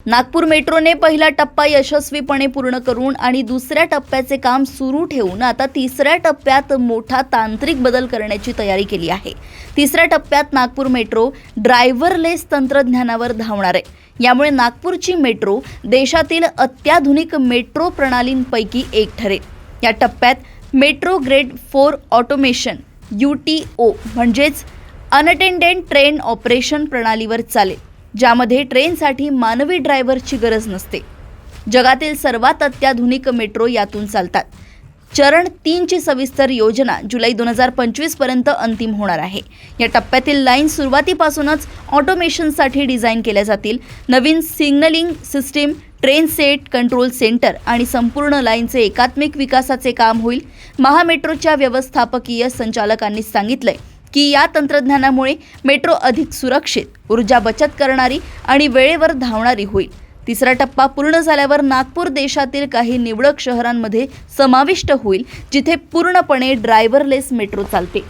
नागपूर मेट्रोने पहिला टप्पा यशस्वीपणे पूर्ण करून आणि दुसऱ्या टप्प्याचे काम सुरू ठेवून आता तिसऱ्या टप्प्यात मोठा तांत्रिक बदल करण्याची तयारी केली आहे। तिसऱ्या टप्प्यात नागपूर मेट्रो ड्रायव्हरलेस तंत्रज्ञानावर धावणार आहे। यामुळे नागपूरची मेट्रो देशातील अत्याधुनिक मेट्रो प्रणालींपैकी एक ठरेल। या टप्प्यात मेट्रो ग्रेड 4 ऑटोमेशन UTO म्हणजेच अनअटेंडेड ट्रेन ऑपरेशन प्रणालीवर चालेल, ज्यामध्ये ट्रेनसाठी मानवी ड्रायव्हरची गरज नसते। जगातील सर्वात अत्याधुनिक मेट्रो यातून चालतात। चरण 3 ची सविस्तर योजना जुलै 2025 पर्यंत अंतिम होणार आहे। या टप्प्यातील लाईन सुरुवातीपासूनच ऑटोमेशनसाठी डिझाईन केल्या जातील। नवीन signalling system, train set, control centre आणि संपूर्ण लाईनचे एकात्मिक विकासाचे काम होईल। महामेट्रोच्या व्यवस्थापकीय संचालकांनी सांगितलंय की या तंत्रज्ञानामुळे मेट्रो अधिक सुरक्षित, ऊर्जा बचत करणारी आणि वेळेवर धावणारी होईल। तिसरा टप्पा पूर्ण झाल्यावर नागपूर देशातील काही निवडक शहरांमध्ये समाविष्ट होईल, जिथे पूर्णपणे ड्रायव्हरलेस मेट्रो चालते।